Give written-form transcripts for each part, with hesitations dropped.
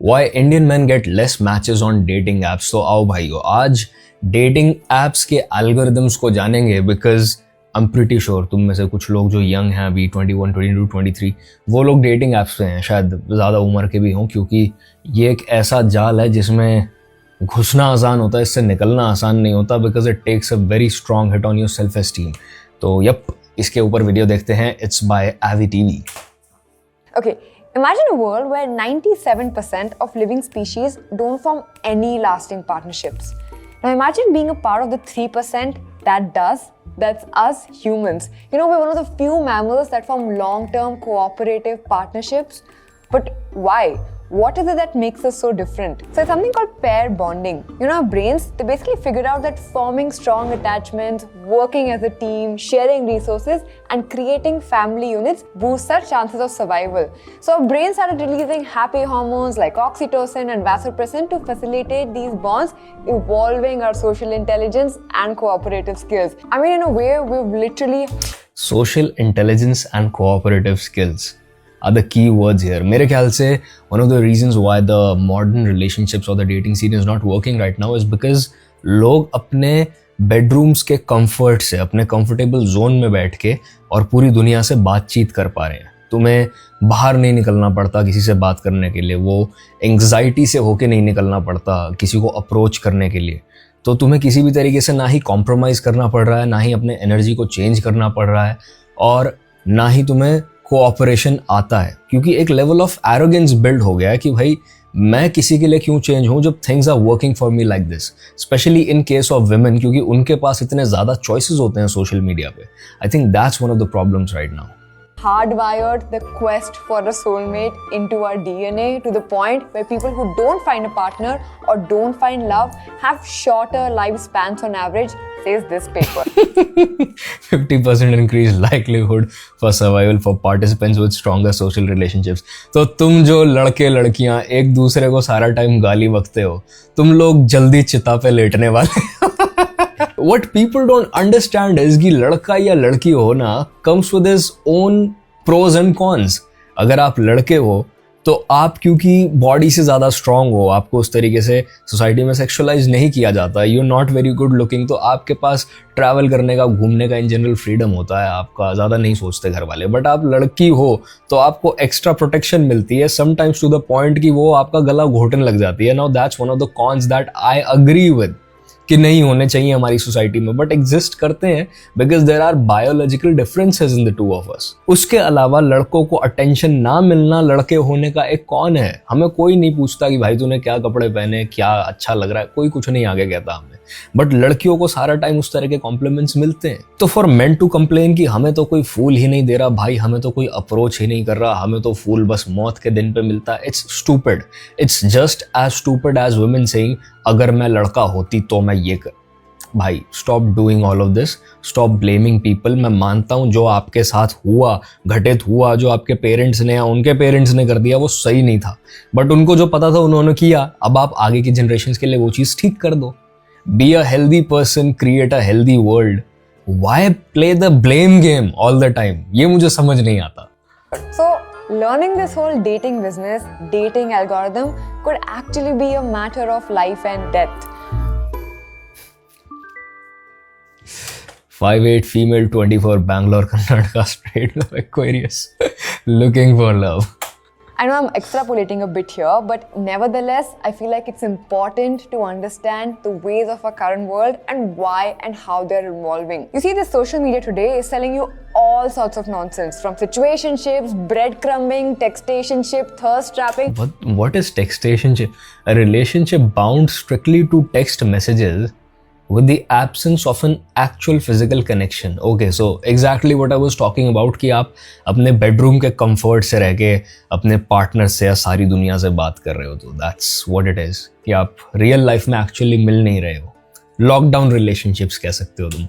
Why Indian men get less matches on dating apps? तो आओ भाइयों, आज डेटिंग एप्स के एल्गोरिदम्स को जानेंगे, because I am pretty sure तुम में से कुछ लोग जो यंग हैं अभी 21, 22, 23, वो लोग डेटिंग ऐप्स पे हैं, शायद ज़्यादा उम्र के भी हों, क्योंकि ये एक ऐसा जाल है जिसमें घुसना आसान होता है, इससे निकलना आसान नहीं होता, because it takes a very strong hit on your self esteem. तो यप, इसके ऊपर वीडियो देखते हैं। It's by AV TV. Okay, imagine a world where 97% of living species don't form any lasting partnerships. Now imagine being a part of the 3% that does. That's us humans. You know, we're one of the few mammals that form long-term cooperative partnerships. But why? What is it that makes us so different? So it's something called pair bonding. You know, our brains, they basically figured out that forming strong attachments, working as a team, sharing resources, and creating family units boosts our chances of survival. So our brains started releasing happy hormones like oxytocin and vasopressin to facilitate these bonds, evolving our social intelligence and cooperative skills. I mean, in a way, we've literally... Social intelligence and cooperative skills are the key words here. मेरे ख्याल से one of the reasons why the modern relationships or the dating scene is not working right now is because लोग अपने bedrooms के comfort से, अपने comfortable zone में बैठ के और पूरी दुनिया से बातचीत कर पा रहे हैं। तुम्हें बाहर नहीं निकलना पड़ता किसी से बात करने के लिए, वो एंग्जाइटी से होके नहीं निकलना पड़ता किसी को अप्रोच करने के लिए। तो तुम्हें किसी भी तरीके से ना ही कॉम्प्रोमाइज़ करना पड़ रहा है, ना ही अपने एनर्जी को चेंज करना पड़ रहा है, और ना ही तुम्हें कोऑपरेशन आता है, क्योंकि एक लेवल ऑफ एरोगेंस बिल्ड हो गया है कि भाई मैं किसी के लिए क्यों चेंज हूं जब things are working for me like this. Specially in case of women, क्योंकि उनके पास इतने ज़्यादा चॉइसेस होते हैं सोशल मीडिया पे। I think that's one of the problems right now. Hardwired the quest for a soulmate into our DNA to the point where people who don't find a partner or don't find love have shorter lifespans on average, says this paper. 50% increased likelihood for survival for participants with stronger social relationships. तो तुम जो लड़के लड़कियां एक दूसरे को सारा time गाली बकते हो, तुम लोग जल्दी चिता पे लेटने वाले। What people don't understand is कि लड़का या लड़की होना comes with his own pros and cons. अगर आप लड़के हो तो आप क्योंकि बॉडी से ज़्यादा स्ट्रांग हो, आपको उस तरीके से सोसाइटी में सेक्सुअलाइज नहीं किया जाता, you are not very good looking, तो आपके पास ट्रैवल करने का, घूमने का इन जनरल फ्रीडम होता है, आपका ज़्यादा नहीं सोचते घर वाले। बट आप लड़की हो तो आपको एक्स्ट्रा प्रोटेक्शन मिलती है, समटाइम्स टू द पॉइंट कि वो आपका गला घोटने लग जाती है। Now that's one of the cons that I agree with कि नहीं होने चाहिए हमारी सोसाइटी में, बट एग्जिस्ट करते हैं because there are biological differences in the two of us. उसके अलावा लड़कों को अटेंशन ना मिलना लड़के होने का एक कौन है? हमें कोई नहीं पूछता कि भाई तूने क्या कपड़े पहने, क्या अच्छा लग रहा है, कोई कुछ नहीं आगे कहता हमें। बट लड़कियों को सारा टाइम उस तरह के कॉम्प्लीमेंट्स मिलते हैं। तो फॉर मेन टू कंप्लेन कि हमें तो कोई फूल ही नहीं दे रहा भाई, हमें तो कोई अप्रोच ही नहीं कर रहा, हमें तो फूल बस मौत के दिन पे मिलता है, it's stupid. It's just as stupid as women saying अगर मैं लड़का होती तो मैं ये कर। भाई stop doing all of this, stop blaming people. मैं मानता हूँ जो आपके साथ हुआ, घटित हुआ, जो आपके पेरेंट्स ने या उनके पेरेंट्स ने कर दिया वो सही नहीं था, बट उनको जो पता था उन्होंने किया। अब आप आगे की जनरेशन के लिए वो चीज़ ठीक कर दो। Be a healthy person, create a healthy world. Why play the blame game all the time? ये मुझे समझ नहीं आता। So learning this whole dating business, dating algorithm could actually be a matter of life and death. 5'8" female, 24, Bangalore, Karnataka, straight love, Aquarius, looking for love. I know I'm extrapolating a bit here, but nevertheless, I feel like it's important to understand the ways of our current world and why and how they're evolving. You see, the social media today is selling you all sorts of nonsense, from situationships, breadcrumbing, textationship, thirst trapping. What is textationship? A relationship bound strictly to text messages with the absence of an actual physical connection. Okay, so exactly what I was talking about कि आप अपने bedroom के comfort से रह के अपने partner से या सारी दुनिया से बात कर रहे हो, तो that's what it is, कि आप real life में actually मिल नहीं रहे हो। Lockdown relationships कह सकते हो तुम।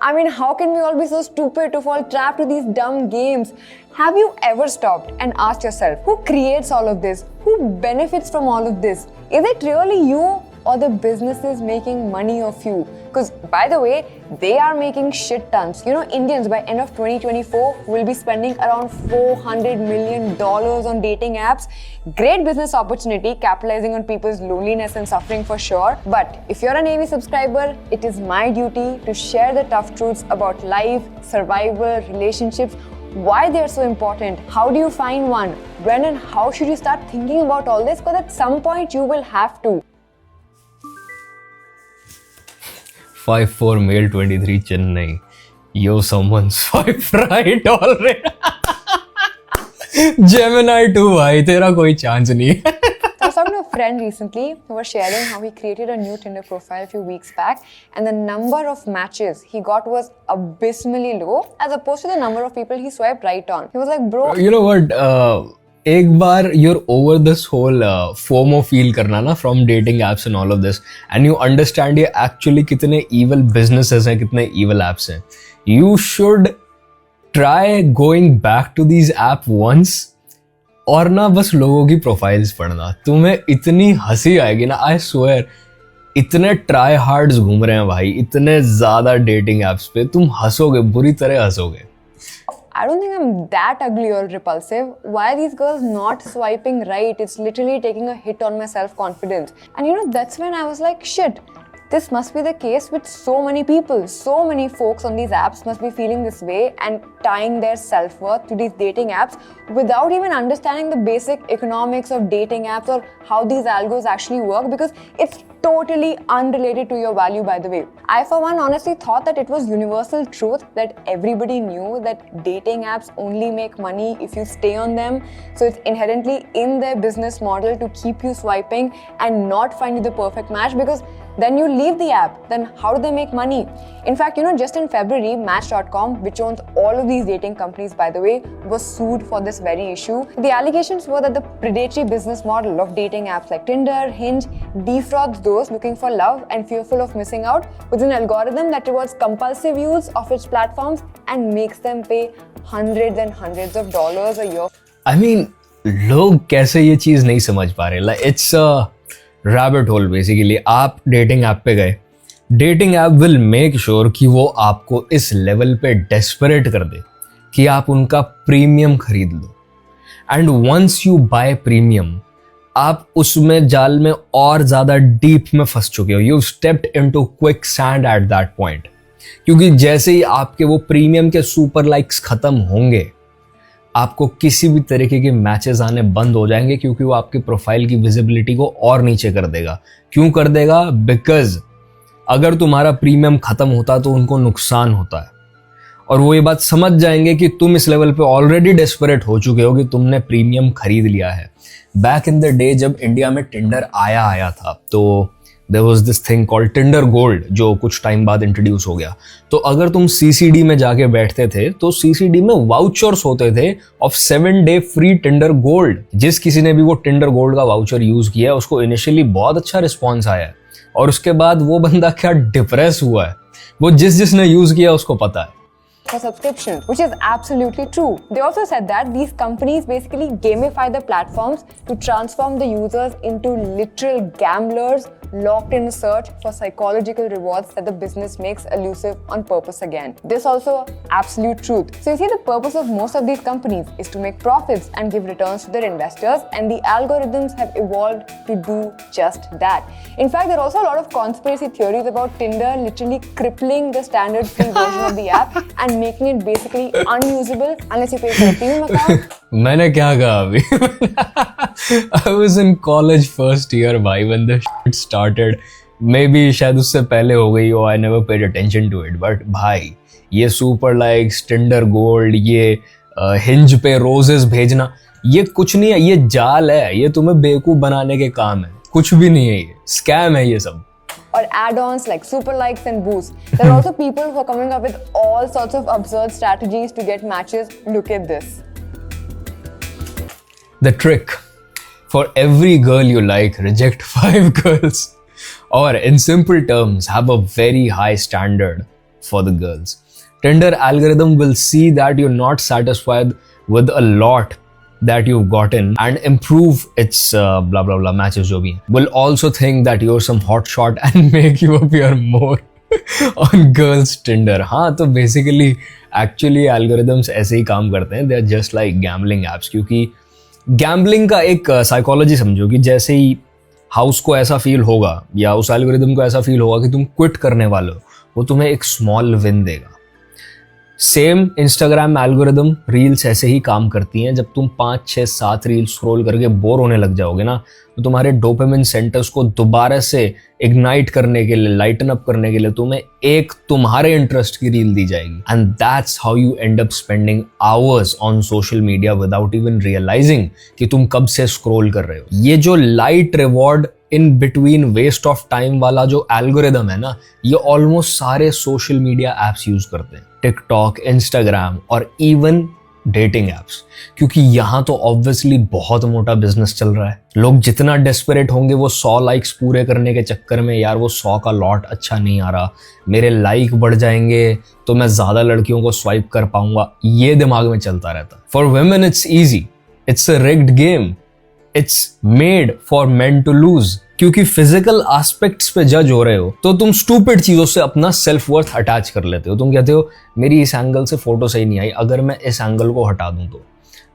I mean, how can we all be so stupid to fall trapped to these dumb games? Have you ever stopped and asked yourself, who creates all of this? Who benefits from all of this? Is it really you? or the businesses making money off you. Because by the way, they are making shit tons. You know, Indians by end of 2024 will be spending around $400 million on dating apps. Great business opportunity, capitalizing on people's loneliness and suffering for sure. But if you're a Navy subscriber, it is my duty to share the tough truths about life, survival, relationships, why they are so important, how do you find one, when and how should you start thinking about all this, because at some point you will have to. 5'4" male, 23, Chennai. Yo, someone swipe right already. Gemini 2 भाई, तेरा कोई chance नहीं है. I was talking to a friend recently who was sharing how he created a new Tinder profile a few weeks back, and the number of matches he got was abysmally low as opposed to the number of people he swiped right on. He was like, bro, You know what? एक बार you're over this whole FOMO feel करना ना from dating apps and all of this, and you understand ये actually कितने evil businesses हैं, कितने evil apps हैं. You should try going back to these app once और ना बस लोगों की प्रोफाइल्स पढ़ना. तुम्हें इतनी हंसी आएगी ना, आई स्वेयर. इतने ट्राई हार्ड्स घूम रहे हैं भाई, इतने ज्यादा डेटिंग एप्स पे, तुम हंसोगे, बुरी तरह हंसोगे. I don't think I'm that ugly or repulsive. Why are these girls not swiping right? It's literally taking a hit on my self-confidence. And you know, that's when I was like, shit, this must be the case with so many people. So many folks on these apps must be feeling this way and tying their self-worth to these dating apps without even understanding the basic economics of dating apps or how these algos actually work, because it's totally unrelated to your value, by the way. I, for one, honestly thought that it was universal truth that everybody knew that dating apps only make money if you stay on them. So it's inherently in their business model to keep you swiping and not find you the perfect match, because then you leave the app. Then how do they make money? In fact, you know, just in February, Match.com, which owns all of these dating companies, by the way, was sued for this very issue. The allegations were that the predatory business model of dating apps like Tinder, Hinge defrauds those looking for love and fearful of missing out with an algorithm that rewards compulsive use of its platforms and makes them pay hundreds and hundreds of dollars a year. I mean, लोग कैसे ये चीज नहीं समझ पा रहे. Like, it's a rabbit hole basically. आप dating app पे गए, dating app will make sure कि वो आपको इस लेवल पे डेस्परेट कर दे कि आप उनका प्रीमियम खरीद लो. And once you buy premium, आप उसमें जाल में और ज्यादा डीप में फंस चुके हो. You stepped into quick sand eight that point. क्योंकि जैसे ही आपके वो प्रीमियम के सुपर लाइक्स खत्म होंगे, आपको किसी भी तरीके के मैचेस आने बंद हो जाएंगे, क्योंकि वो आपकी प्रोफाइल की विजिबिलिटी को और नीचे कर देगा. क्यों कर देगा? बिकॉज अगर तुम्हारा प्रीमियम खत्म होता तो उनको नुकसान होता है, और वो ये बात समझ जाएंगे कि तुम इस लेवल पे ऑलरेडी डेस्परेट हो चुके हो कि तुमने प्रीमियम खरीद लिया है. बैक इन द डे जब इंडिया में टिंडर आया था, तो there was this thing called Tinder gold, जो कुछ टाइम बाद इंट्रोड्यूस हो गया. तो अगर तुम सीसीडी में जाके बैठते थे तो सीसीडी में वाउचर्स होते थे of 7 day free Tinder gold. जिस किसी ने भी वो टिंडर गोल्ड का वाउचर यूज किया, उसको इनिशियली बहुत अच्छा रिस्पॉन्स आया है, और उसके बाद वो बंदा क्या डिप्रेस हुआ है, वो जिसने यूज किया उसको पता है. For subscription, which is absolutely true. They also said that these companies basically gamify the platforms to transform the users into literal gamblers locked in a search for psychological rewards that the business makes elusive on purpose again. This also absolute truth. So you see, the purpose of most of these companies is to make profits and give returns to their investors, and the algorithms have evolved to do just that. In fact, there are also a lot of conspiracy theories about Tinder literally crippling the standard free version of the app and making it basically unusable unless you pay for a premium account. मैंने क्या कहा अभी? I was in college first year भाई when the shit started. Maybe शायद उससे पहले हो गई हो, I never paid attention to it. But भाई, ये super likes, Tinder Gold, ये Hinge पे roses भेजना, ये कुछ नहीं है, ये जाल है. ये तुम्हें बेवकूफ बनाने के काम है, कुछ भी नहीं है. ये स्कैम है ये सब. Or add-ons like super likes and boosts. There are also people who are coming up with all sorts of absurd strategies to get matches. Look at this. The trick: for every girl you like, reject 5 girls. Or in simple terms, have a very high standard for the girls. Tinder algorithm will see that you're not satisfied with a lot that you've gotten and improve its blah blah blah matches जो भी हैं, will also think that you're some hot shot and make you appear more on girls Tinder. हाँ, तो basically actually algorithms ऐसे ही काम करते हैं. They are just like gambling apps, क्योंकि गैम्बलिंग का एक साइकोलॉजी समझो कि जैसे ही हाउस को ऐसा फील होगा या उस एल्गोरिदम को ऐसा फील होगा कि तुम क्विट करने वाले हो, वो तुम्हें एक स्मॉल विन देगा. सेम इंस्टाग्राम एल्गोरिदम रील्स ऐसे ही काम करती हैं. जब तुम 5, 6, 7 रील्स स्क्रॉल करके बोर होने लग जाओगे ना, तो तुम्हारे डोपामिन सेंटर्स को दोबारा से इग्नाइट करने के लिए, लाइटन अप करने के लिए तुम्हें एक तुम्हारे इंटरेस्ट की रील दी जाएगी. And that's how you end up spending hours on social media without even realising कि तुम कब से स्क्रॉल कर रहे हो. ये जो light reward in between waste of time वाला जो एल्गोरिदम है ना, ये ऑलमोस्ट सारे सोशल मीडिया एप्स यूज करते हैं. टिकटॉक, इंस्टाग्राम और इवन डेटिंग एप्स, क्योंकि यहाँ तो ऑब्वियसली बहुत मोटा बिजनेस चल रहा है. लोग जितना डेस्परेट होंगे वो 100 लाइक्स पूरे करने के चक्कर में, यार वो 100 का लॉट अच्छा नहीं आ रहा, मेरे लाइक बढ़ जाएंगे तो मैं ज्यादा लड़कियों को स्वाइप कर पाऊंगा, ये दिमाग में चलता रहता. For women it's easy, it's a rigged game, it's made for men to lose. क्योंकि फिजिकल एस्पेक्ट्स पे जज हो रहे हो तो तुम स्टूपिड चीजों से अपना सेल्फ वर्थ अटैच कर लेते हो. तुम कहते हो मेरी इस एंगल से फोटो सही नहीं आई, अगर मैं इस एंगल को हटा दूं तो,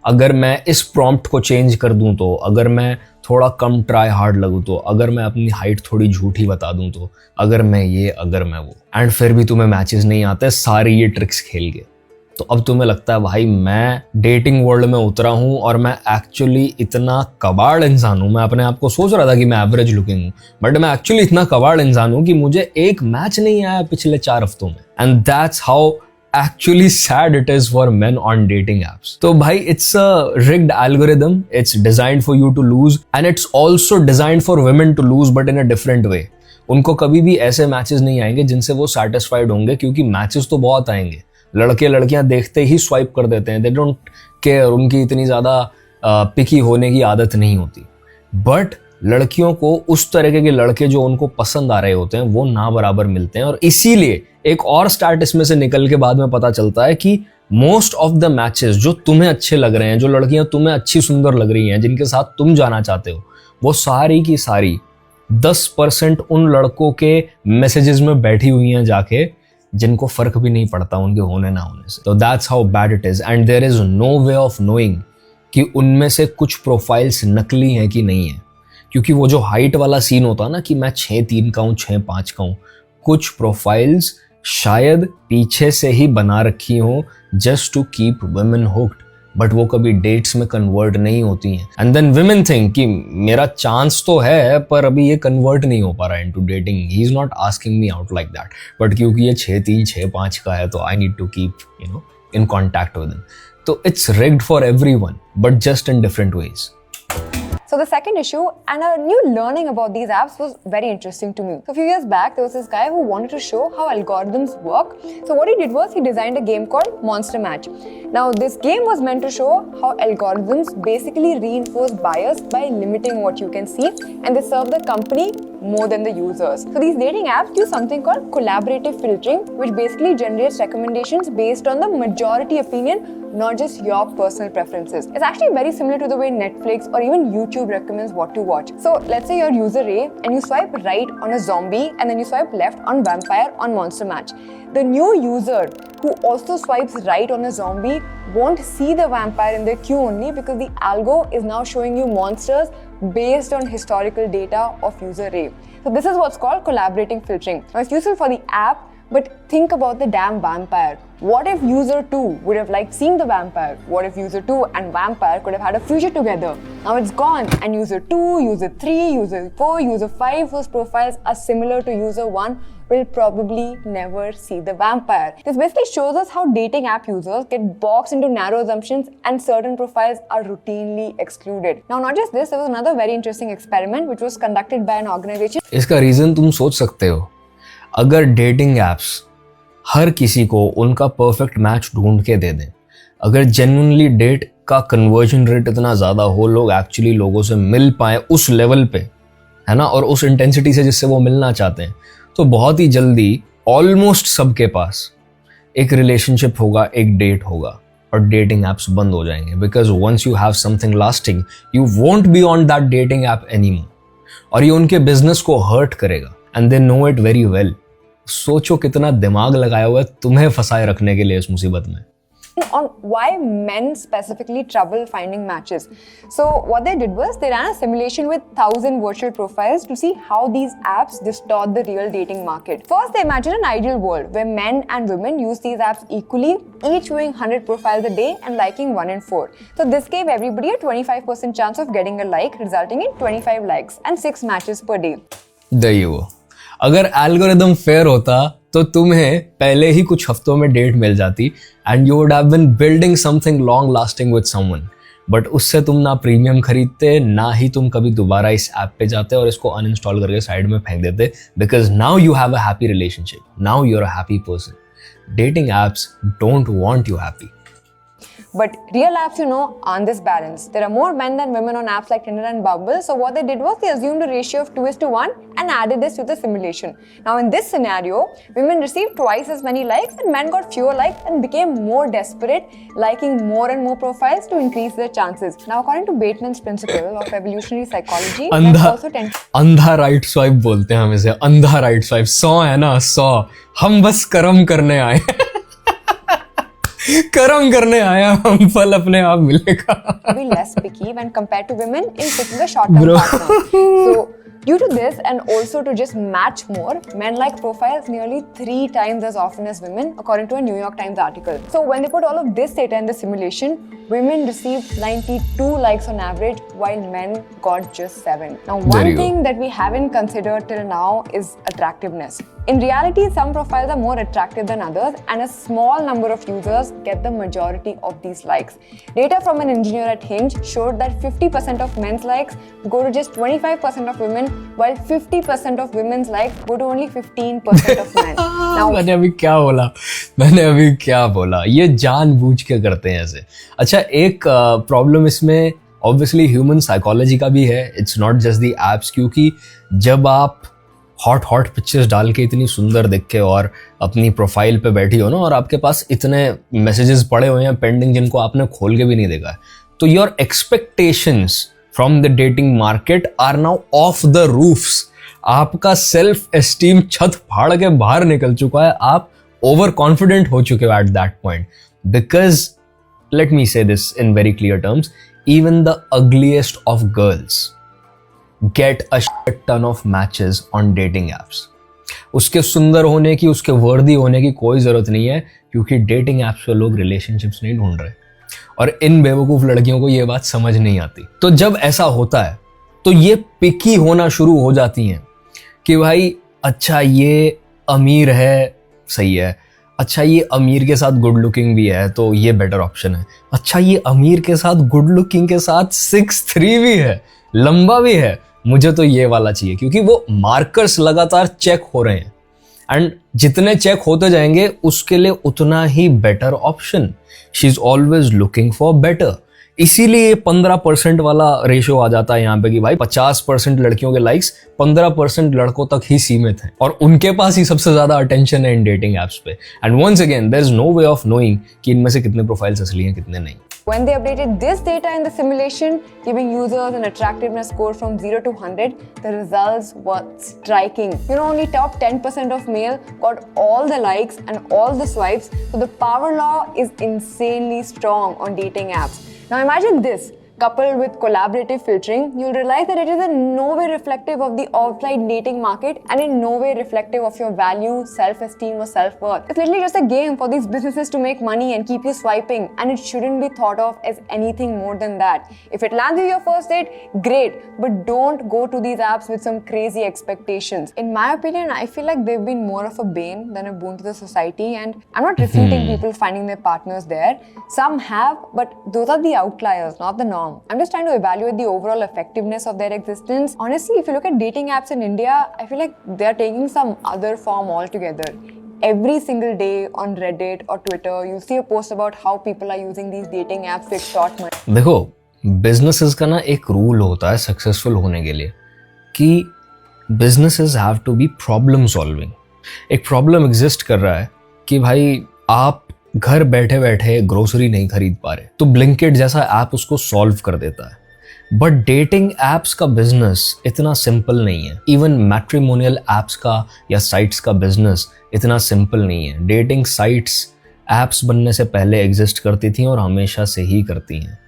अगर मैं इस प्रॉम्प्ट को चेंज कर दूं तो, अगर मैं थोड़ा कम ट्राई हार्ड लगूं तो, अगर मैं अपनी हाइट थोड़ी झूठी बता दूं तो, अगर मैं ये, अगर मैं वो. एंड फिर भी तुम्हें मैचेस नहीं आते सारे ये ट्रिक्स खेल के. तो अब तुम्हें लगता है भाई मैं डेटिंग वर्ल्ड में उतरा हूं और मैं एक्चुअली इतना कबाड़ इंसान हूं. मैं अपने आप को सोच रहा था कि मैं एवरेज लुकिंग हूं, बट मैं एक्चुअली इतना कबाड़ इंसान हूं कि मुझे एक मैच नहीं आया पिछले 4 हफ्तों में. And that's how actually sad it is for men on dating apps. तो भाई it's a rigged algorithm, it's designed for you to lose and it's also designed for women to lose but in a different way. उनको कभी भी ऐसे matches नहीं आएंगे जिनसे वो satisfied होंगे, क्योंकि मैचेस तो बहुत आएंगे. लड़के लड़कियां देखते ही स्वाइप कर देते हैं, दे डोंट केयर, उनकी इतनी ज्यादा पिकी होने की आदत नहीं होती. बट लड़कियों को उस तरीके के लड़के जो उनको पसंद आ रहे होते हैं वो ना बराबर मिलते हैं. और इसीलिए एक और स्टार्ट इसमें से निकल के बाद में पता चलता है कि मोस्ट ऑफ द मैचेस जो तुम्हें अच्छे लग रहे हैं, जो लड़कियां तुम्हें अच्छी सुंदर लग रही हैं, जिनके साथ तुम जाना चाहते हो, वो सारी की सारी 10% उन लड़कों के मैसेजेस में बैठी हुई हैं जाके, जिनको फर्क भी नहीं पड़ता उनके होने ना होने से. तो that's how bad it is and there is no way of knowing कि उनमें से कुछ प्रोफाइल्स नकली हैं कि नहीं है. क्योंकि वो जो हाइट वाला सीन होता है ना कि मैं 6'3" का हूँ, 6'5" का हूँ, कुछ प्रोफाइल्स शायद पीछे से ही बना रखी हो just to keep women hooked, but वो कभी डेट्स में कन्वर्ट नहीं होती हैं. एंड देन वुमेन थिंक कि मेरा चांस तो है पर अभी ये कन्वर्ट नहीं हो पा रहा है into dating, he is not asking me out like that, but क्योंकि ये 6'3", 6'5" का है तो I need to keep in contact with him. तो it's rigged for everyone but just in different ways. So the second issue and a new learning about these apps was very interesting to me. So a few years back, there was this guy who wanted to show how algorithms work. So what he did was he designed a game called Monster Match. Now this game was meant to show how algorithms basically reinforce bias by limiting what you can see, and they serve the company more than the users. So these dating apps use something called collaborative filtering, which basically generates recommendations based on the majority opinion, not just your personal preferences. It's actually very similar to the way Netflix or even YouTube recommends what to watch. So let's say you're user A and you swipe right on a zombie and then you swipe left on vampire on Monster Match. The new user who also swipes right on a zombie won't see the vampire in their queue only because the algo is now showing you monsters based on historical data of user A. So this is what's called collaborating filtering. Now it's useful for the app, but think about the damn vampire. What if user 2 would have liked seeing the vampire? What if user 2 and vampire could have had a future together? Now it's gone, and user 2, user 3, user 4, user 5, whose profiles are similar to user 1 will probably never see the vampire. This basically shows us how dating app users get boxed into narrow assumptions and certain profiles are routinely excluded. Now not just this, there was another very interesting experiment which was conducted by an organization. इसका reason तुम सोच सकते हो. अगर dating apps हर किसी को उनका perfect match ढूंढ के दे दें, अगर जेन्युइनली डेट का कन्वर्जन रेट इतना ज़्यादा हो, लोग एक्चुअली लोगों से मिल पाए उस लेवल पे, है ना, और उस इंटेंसिटी से जिससे वो मिलना चाहते हैं, तो बहुत ही जल्दी ऑलमोस्ट सबके पास एक रिलेशनशिप होगा, एक डेट होगा. और डेटिंग एप्स बंद हो जाएंगे, because once you have something lasting you won't be on that dating app anymore, और ये उनके बिजनेस को हर्ट करेगा and they know it very well. सोचो कितना दिमाग लगाया हुआ है तुम्हें फंसाए रखने के लिए इस मुसीबत में। On why men specifically trouble finding matches. So what they did was they ran a simulation with 1,000 virtual profiles to see how these apps distort the real dating market. First, they imagined an ideal world where men and women use these apps equally, each viewing 100 profiles a day and liking 1 in 4. So this gave everybody a 25% chance of getting a like, resulting in 25 likes and 6 matches per day. There you go. अगर algorithm fair होता तो तुम्हें पहले ही कुछ हफ्तों में date मिल जाती and you would have been building something long lasting with someone, but उससे तुम ना प्रीमियम खरीदते ना ही तुम कभी दोबारा इस ऐप पे जाते और इसको अनइंस्टॉल करके साइड में फेंक देते, because now you have a happy relationship, now you are a happy person. Dating apps don't want you happy. But real apps, you know, aren't this balanced. There are more men than women on apps like Tinder and Bumble. So what they did was they assumed a ratio of 2:1 and added this to the simulation. Now in this scenario, women received twice as many likes and men got fewer likes and became more desperate, liking more and more profiles to increase their chances. Now according to Bateman's principle of evolutionary psychology, men also tend अंधा right swipe बोलते हैं हम इसे, अंधा right swipe. 100 है ना 100, हम बस कर्म करने आए कर्म करने आया, हम फल अपने आप मिलेगा। be less picky when compared to women in picking a short-term partner. So due to this and also to just match more, men like profiles nearly 3 times as often as women, according to a New York Times article. So when they put all of this data in the simulation, women received 92 likes on average, while men got just 7. Now, one thing that we haven't considered till now is attractiveness. In reality, some profiles are more attractive than others, and a small number of users get the majority of these likes. Data from an engineer at Hinge showed that 50% of men's likes go to just 25% of women, while 50% of women's likes go to only 15% of men. Now, मैंने अभी क्या बोला, ये जानबूझ के करते हैं ऐसे। अच्छा, एक प्रॉब्लम इसमें ऑब्वियसली ह्यूमन साइकोलॉजी का भी है, it's not just the apps, क्योंकि जब आप हॉट पिक्चर्स डाल के इतनी सुंदर दिख के और अपनी प्रोफाइल पे बैठी हो ना, और आपके पास इतने मैसेजेस पड़े हुए हैं पेंडिंग जिनको आपने खोल के भी नहीं देखा है, तो your expectations from the dating market are now off the roofs. आपका सेल्फ एस्टीम छत फाड़ के बाहर निकल चुका है, आप ओवर कॉन्फिडेंट हो चुके हो at that point, because let me say this in very clear terms, even the ugliest of girls get a shit ton of matches on dating apps. उसके सुंदर होने की, उसके वर्दी होने की कोई जरूरत नहीं है, क्योंकि डेटिंग एप्स पे लोग रिलेशनशिप्स नहीं ढूंढ रहे, और इन बेवकूफ लड़कियों को ये बात समझ नहीं आती। तो जब ऐसा होता है तो ये पिकी होना शुरू हो जाती हैं कि भाई अच्छा ये अमीर है, सही है, अच्छा ये अमीर के साथ गुड लुकिंग भी है तो ये बेटर ऑप्शन है, अच्छा ये अमीर के साथ गुड लुकिंग के साथ 6'3" भी है, लंबा भी है, मुझे तो ये वाला चाहिए, क्योंकि वो मार्कर्स लगातार चेक हो रहे हैं एंड जितने चेक होते जाएंगे उसके लिए उतना ही better option. She is always looking for better. इसीलिए 15% वाला रेशो आ जाता है यहाँ पे कि भाई 50% लड़कियों के लाइक्स 15% लड़कों तक ही सीमित हैं, और उनके पास ही सबसे ज्यादा अटेंशन है इन डेटिंग एप्स पे। And once again there is no way of knowing कि इनमें से कितने प्रोफाइल्स असली हैं कितने नहीं। When they updated this data in the simulation, giving users an attractiveness score from 0 to 100, the results were striking. You know, only top 10% of male got all the likes and all the swipes, so the power law is insanely strong on dating apps. Now imagine this, coupled with collaborative filtering, you'll realize that it is in no way reflective of the offline dating market and in no way reflective of your value, self-esteem or self-worth. It's literally just a game for these businesses to make money and keep you swiping, and it shouldn't be thought of as anything more than that. If it lands you your first date, great, but don't go to these apps with some crazy expectations. In my opinion, I feel like they've been more of a bane than a boon to the society, and I'm not refuting people finding their partners there. Some have, but those are the outliers, not the norm. I'm just trying to evaluate the overall effectiveness of their existence. Honestly, if you look at dating apps in India, I feel like they're taking some other form altogether. Every single day on Reddit or Twitter, you see a post about how people are using these dating apps to extort money. देखो, businesses का ना एक rule होता है successful होने के लिए कि businesses have to be problem solving. एक प्रॉब्लम एग्जिस्ट कर रहा है कि भाई आप घर बैठे बैठे ग्रोसरी नहीं खरीद पा रहे तो ब्लिंकिट जैसा ऐप उसको सॉल्व कर देता है। बट डेटिंग एप्स का बिजनेस इतना सिंपल नहीं है। इवन मैट्रिमोनियल एप्स का या साइट्स का बिजनेस इतना सिंपल नहीं है। डेटिंग साइट्स एप्स बनने से पहले एग्जिस्ट करती थी और हमेशा से ही करती हैं।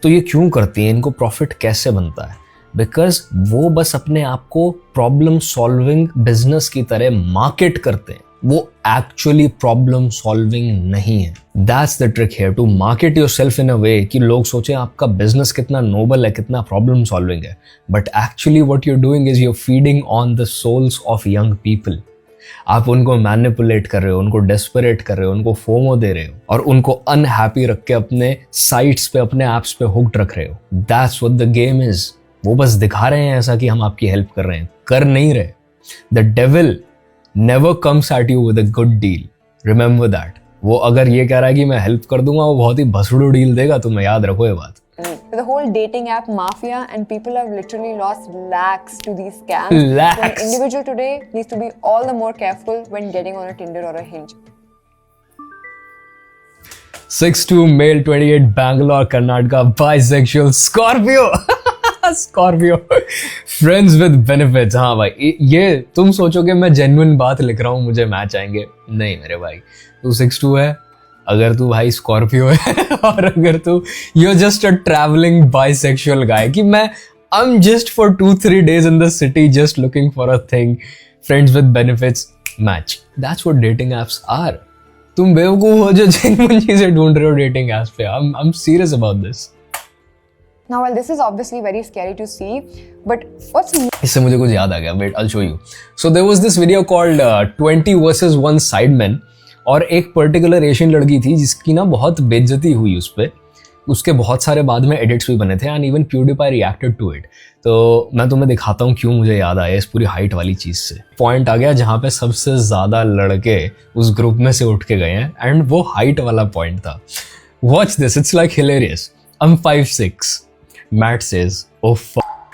तो ये क्यों करती हैं, इनको प्रॉफिट कैसे बनता है? बिकॉज वो बस अपने आप को प्रॉब्लम सॉल्विंग बिजनेस की तरह मार्केट करते हैं। वो एक्चुअली प्रॉब्लम सॉल्विंग नहीं है। That's the trick here, to market yourself in a way कि लोग सोचें आपका बिजनेस कितना नोबल है, कितना प्रॉब्लम सॉल्विंग है। But actually what you are doing is you are feeding on the souls of young people. आप उनको मैनिपुलेट कर रहे हो, उनको डेस्परेट कर रहे हो, उनको फोमो दे रहे हो और उनको अनहैप्पी रख के अपने साइट्स पे, अपने ऐप्स पे हुक्ड रख रहे हो। That's what the game is. वो बस दिखा रहे हैं ऐसा कि हम आपकी हेल्प कर रहे हैं, कर नहीं रहे। The devil never comes at you with a good deal, remember that. वो अगर ये कह रहा है कि मैं हेल्प कर दूंगा, वो बहुत ही भसड़ू डील देगा, तुम्हें याद रखो ये बात। The whole dating app mafia and people have literally lost lakhs to these scams. Lakhs. So an individual today needs to be all the more careful when getting on a Tinder or a Hinge. 6'2" male, 28, Bangalore, Karnataka, bisexual, Scorpio. Scorpio, friends with benefits. हाँ भाई, ये तुम सोचोगे मैं genuine बात लिख रहा हूँ, मुझे मैच आएंगे। नहीं मेरे भाई, तू 6'2" है, अगर तू भाई स्कॉर्पियो है और अगर तू you're just a traveling bisexual guy कि मैं I'm just for 2-3 days in the city just looking for a thing, friends with benefits, match. That's what dating apps are. तुम बेवकूफ हो जो जेन्युइन चीजें ढूंढ रहे हो डेटिंग एप्स पे। I'm serious about this. Now, while this is obviously very scary to see, but what's इससे मुझे कुछ याद आ गया, wait I'll show you. So there was this video called 20 versus 1 Sidemen, और एक पर्टिकुलर एशियन लड़की थी जिसकी ना बहुत बेइज्जती हुई उस पर। उसके बहुत सारे बाद में एडिट्स भी बने थे and even PewDiePie reacted to it. तो मैं तुम्हें दिखाता हूँ क्यों मुझे याद आया इस पूरी हाइट वाली चीज़ से। पॉइंट आ गया जहाँ पे सबसे ज़्यादा लड़के उस ग्रुप में से उठ के गए हैं एंड वो हाइट वाला पॉइंट था। Watch this, it's like hilarious. I'm 5'6". Matt says, oh fuck.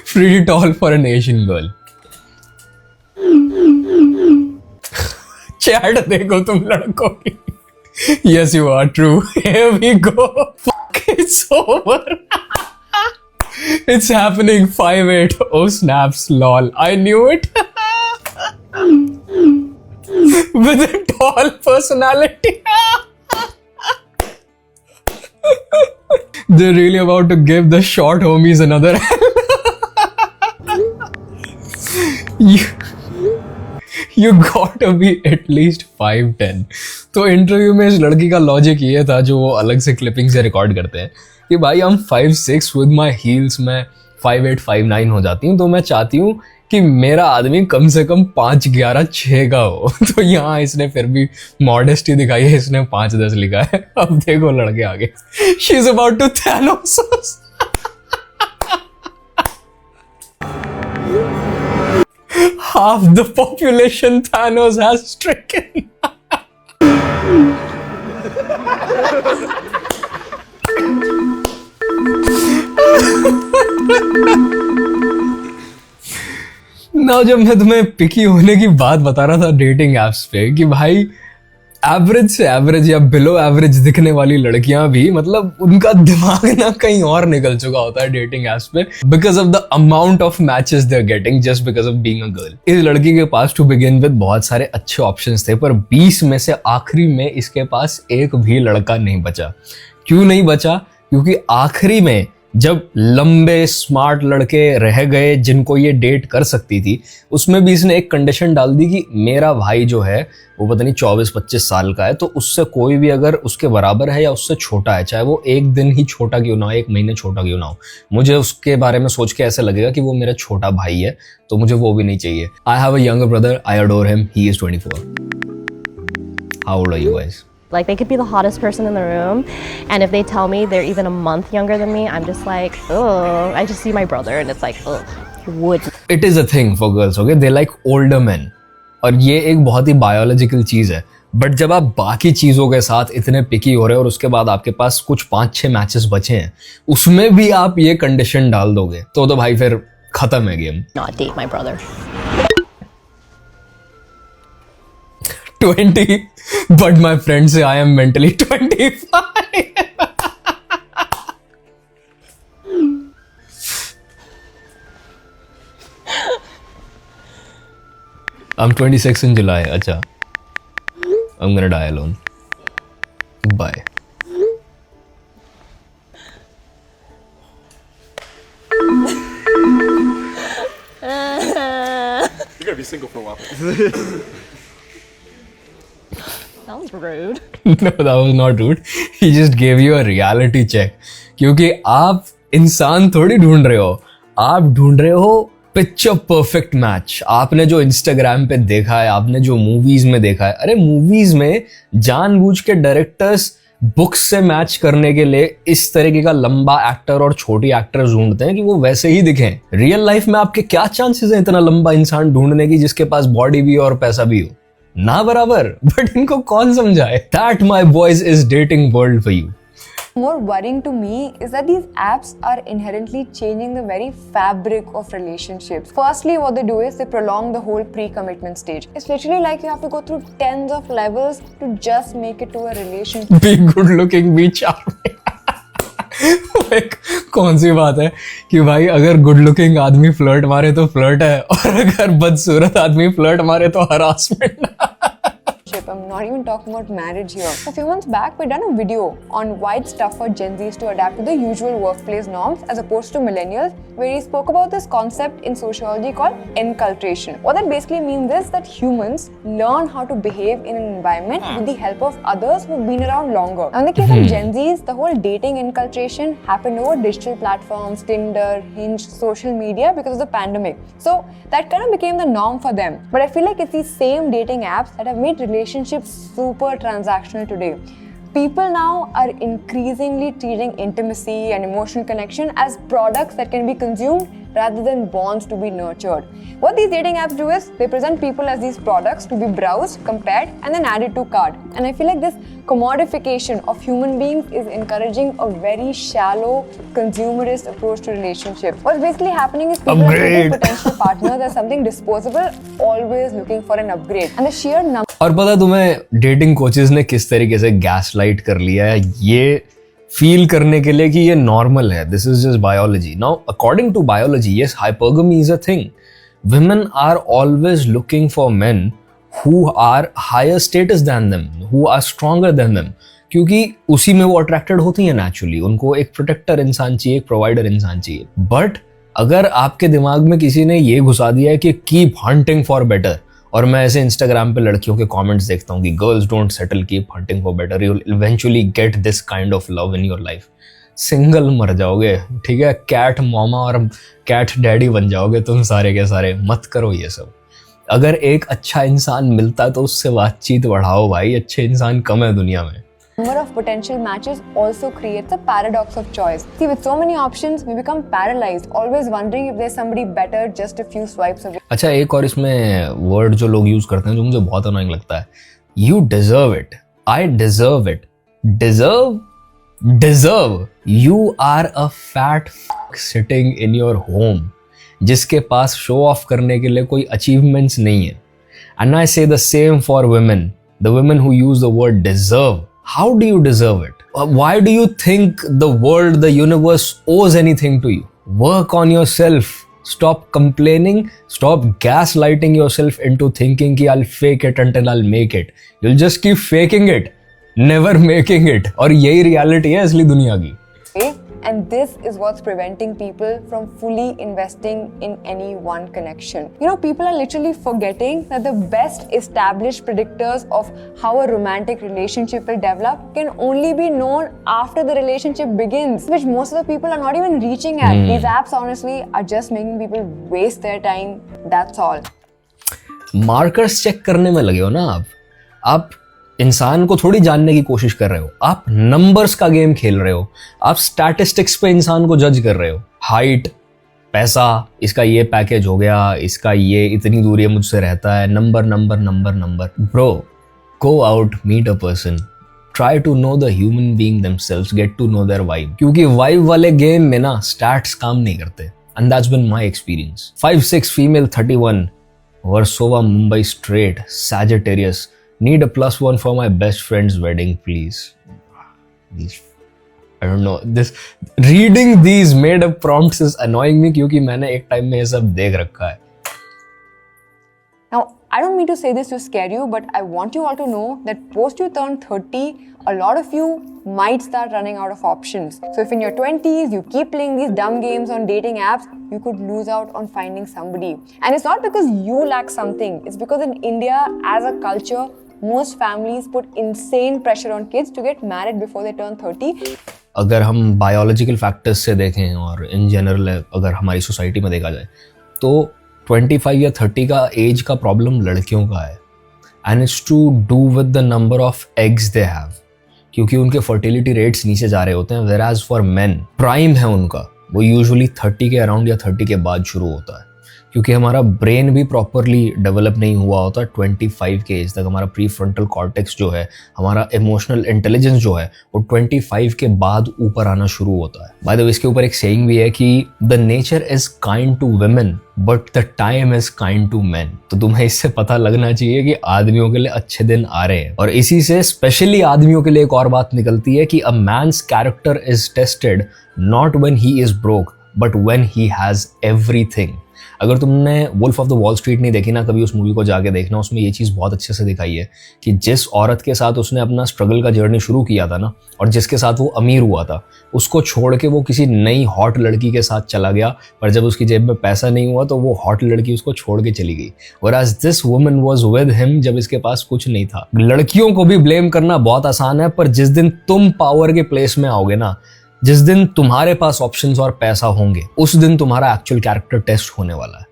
Pretty tall for an Asian girl. Chat देखो तुम लड़कों की। Yes, you are true. Here we go. Fuck, it's over. It's happening. 5'8". Oh snaps, lol. I knew it. With a tall personality. They're really about to give the short homies another. You gotta be at least 5'10". तो interview में इस लड़की का logic ये था, जो वो अलग से क्लिपिंग से रिकॉर्ड करते हैं, कि भाई हम 5'6" विद माई हील्स में 5'8", 5'9" हो जाती हूँ, तो मैं चाहती हूँ कि मेरा आदमी कम से कम 5'11", 6 का हो। तो यहाँ इसने फिर भी मॉडेस्टी दिखाई है, इसने 5'10" लिखा है। अब देखो लड़के आगे। She is about to Thanos. Half the population Thanos has stricken. ना जब मैं तुम्हें पिकी होने की बात बता रहा था डेटिंग एप्स पे कि भाई एवरेज से एवरेज या बिलो एवरेज दिखने वाली लड़कियां भी, मतलब उनका दिमाग ना कहीं और निकल चुका होता है डेटिंग एप्स पे, because of the amount of matches they are getting just because of being a girl. इस लड़की के पास टू बिगिन विद बहुत सारे अच्छे ऑप्शंस थे, पर 20 में से आखिरी में इसके पास एक भी लड़का नहीं बचा। क्यों नहीं बचा? क्योंकि आखिरी में जब लंबे स्मार्ट लड़के रह गए जिनको ये डेट कर सकती थी, उसमें भी इसने एक कंडीशन डाल दी कि मेरा भाई जो है वो पता नहीं 24-25 साल का है, तो उससे कोई भी अगर उसके बराबर है या उससे छोटा है, चाहे वो एक दिन ही छोटा क्यों ना हो, 1 महीने छोटा क्यों ना हो, मुझे उसके बारे में सोच के ऐसा लगेगा कि वो मेरा छोटा भाई है, तो मुझे वो भी नहीं चाहिए। I have a younger brother, I adore him, he is 24। How old are you guys? Like, they could be the hottest person in the room, and if they tell me they're even a month younger than me, I'm just like, oh, I just see my brother and it's like, oh, you would. It is a thing for girls, okay? They like older men. और ये एक बहुत ही biological चीज़ है। But जब आप बाकी चीज़ों के साथ इतने पिकी हो रहे हो और उसके बाद आपके पास कुछ 5-6 मैचेस बचे हैं, उसमें भी आप ये कंडीशन डाल दोगे तो भाई फिर खत्म है game. Not date my brother. 20, but my friends say I am mentally 25. I'm 26 in July. Acha. I'm gonna die alone. Bye. You're gonna be single for a while. That was rude. No, that was not rude. He just gave you a reality check. क्योंकि आप इंसान थोड़ी ढूंढ रहे हो, आप ढूंढ रहे हो पिक्चर परफेक्ट मैच. आपने जो इंस्टाग्राम पे देखा है, आपने जो मूवीज में देखा है, अरे मूवीज में जानबूझ के डायरेक्टर्स बुक्स से मैच करने के लिए इस तरीके का लंबा एक्टर और छोटी एक्टर ढूंढते हैं कि वो वैसे ही दिखें. रियल लाइफ में आपके क्या चांसेस हैं इतना लंबा इंसान ढूंढने की जिसके पास बॉडी भी हो और पैसा भी हो? ना बराबर. बट इनको कौन समझाए? That my boys is dating world for you. More worrying to me is that these apps are inherently changing the very fabric of relationships. Firstly, what they do is they prolong the whole pre-commitment stage. It's literally like you have to go through tens of levels to just make it to a relationship. Be good looking, be charming. एक कौन सी बात है कि भाई अगर good looking आदमी flirt मारे तो फ्लर्ट है, और अगर बदसूरत आदमी फ्लर्ट मारे तो harassment. I'm not even talking about marriage here. A few months back, we done a video on why it's tough for Gen Zs to adapt to the usual workplace norms as opposed to millennials, where he spoke about this concept in sociology called enculturation. What that basically means is that humans learn how to behave in an environment with the help of others who've been around longer. Now, in the case of Gen Zs, the whole dating enculturation happened over digital platforms, Tinder, Hinge, social media because of the pandemic. So that kind of became the norm for them. But I feel like it's these same dating apps that have made relationships super transactional today. People now are increasingly treating intimacy and emotional connection as products that can be consumed rather than bonds to be nurtured. What these dating apps do is they present people as these products to be browsed, compared, and then added to cart. And I feel like this commodification of human beings is encouraging a very shallow, consumerist approach to relationships. What's basically happening is people are treating potential partners as something disposable, always looking for an upgrade. And the sheer number. और पता तुम्हें dating coaches ने किस तरीके से gas light कर लिया है ये फील करने के लिए कि ये नॉर्मल है. This is just biology. Now according to biology, yes, hypergamy is a thing. Women are always looking for men who are higher status than them, who are stronger than them, क्योंकि उसी में वो attracted होती हैं naturally. उनको एक protector इंसान चाहिए, एक प्रोवाइडर इंसान चाहिए. बट अगर आपके दिमाग में किसी ने ये घुसा दिया है कि कीप हंटिंग फॉर बेटर, और मैं ऐसे इंस्टाग्राम पे लड़कियों के कमेंट्स देखता हूँ कि girls don't settle, keep hunting for better, you will eventually get this kind of love in your life. Single मर जाओगे, ठीक है? कैट मामा और कैट डैडी बन जाओगे तुम सारे के सारे. मत करो ये सब. अगर एक अच्छा इंसान मिलता है तो उससे बातचीत बढ़ाओ भाई. अच्छे इंसान कम है दुनिया में. Number of potential matches also creates a paradox of choice. See, with so many options, we become paralyzed, always wondering if there's somebody better just a few swipes away. अच्छा, एक और इसमें वर्ड जो लोग यूज करते हैं जो मुझे बहुत अनोइंग लगता है. You deserve it. I deserve it. Deserve. You are a fat sitting in your home, जिसके पास शो ऑफ करने के लिए कोई अचीवमेंट्स नहीं है. And I say the same for women. The women who use the word deserve. How do you deserve it? Why do you think the world, the universe owes anything to you? Work on yourself. Stop complaining. Stop gaslighting yourself into thinking कि I'll fake it until I'll make it. You'll just keep faking it, never making it. और यही reality है असली दुनिया की. And this is what's preventing people from fully investing in any one connection. You know, people are literally forgetting that the best established predictors of how a romantic relationship will develop can only be known after the relationship begins, which most of the people are not even reaching at. These apps, honestly, are just making people waste their time. That's all. Markers check करने में लगे हो ना आप इंसान को थोड़ी जानने की कोशिश कर रहे हो. आप नंबर्स का गेम खेल रहे हो. आप स्टैटिस्टिक्स पे इंसान को जज कर रहे हो. हाइट, पैसा, इसका ये पैकेज हो गया, इसका ये इतनी दूरी मुझसे रहता है, number. Bro, go out, meet a person, try to know the human being themselves, get to know their vibe. क्योंकि वाइब वाले गेम में ना स्टैट्स काम नहीं करते. And that's been my experience. 5'6" female, 31, Versova, Mumbai, straight, Sagittarius. Need a +1 for my best friend's wedding, please. I don't know. This reading these made up prompts is annoying me क्योंकि मैंने एक time में ये सब देख रखा है. Now, I don't mean to say this to scare you, but I want you all to know that post you turn 30, a lot of you might start running out of options. So if in your 20s you keep playing these dumb games on dating apps, you could lose out on finding somebody. And it's not because you lack something, it's because in India, as a culture, most families put insane pressure on kids to get married before they turn 30. अगर हम biological factors से देखें और in general अगर हमारी society में देखा जाए तो 25 या 30 का एज का प्रॉब्लम लड़कियों का है. And it's to do with the number of eggs they have, क्योंकि उनके फर्टिलिटी रेट्स नीचे जा रहे होते हैं. Whereas for men prime है उनका, वो यूजुअली 30 के अराउंड या 30 के बाद शुरू होता है, क्योंकि हमारा ब्रेन भी प्रॉपरली डेवलप नहीं हुआ होता 25 के एज तक. हमारा प्री फ्रंटल कॉर्टेक्स जो है, हमारा इमोशनल इंटेलिजेंस जो है, वो 25 के बाद ऊपर आना शुरू होता है. बाय द वे, इसके ऊपर एक सेइंग भी है कि the nature is kind to women but the time is kind to man. तो तुम्हें इससे पता लगना चाहिए कि आदमियों के लिए अच्छे दिन आ रहे हैं. और इसी से स्पेशली आदमियों के लिए एक और बात निकलती है कि a man's character is tested not when he is broke but when he has everything. अगर तुमने Wolf of the Wall Street नहीं देखी ना कभी, उस मूवी को जाके देखना. उसमें ये चीज़ बहुत अच्छे से दिखाई है कि जिस औरत के साथ उसने अपना स्ट्रगल का जर्नी शुरू किया था ना, और जिसके साथ वो अमीर हुआ था, उसको छोड़ के वो किसी नई हॉट लड़की के साथ चला गया. पर जब उसकी जेब में पैसा नहीं हुआ तो वो हॉट लड़की उसको छोड़ के चली गई. Whereas this woman was with him जब इसके पास कुछ नहीं था. लड़कियों को भी ब्लेम करना बहुत आसान है, पर जिस दिन तुम पावर के प्लेस में आओगे ना, जिस दिन तुम्हारे पास ऑप्शंस और पैसा होंगे, उस दिन तुम्हारा एक्चुअल कैरेक्टर टेस्ट होने वाला है.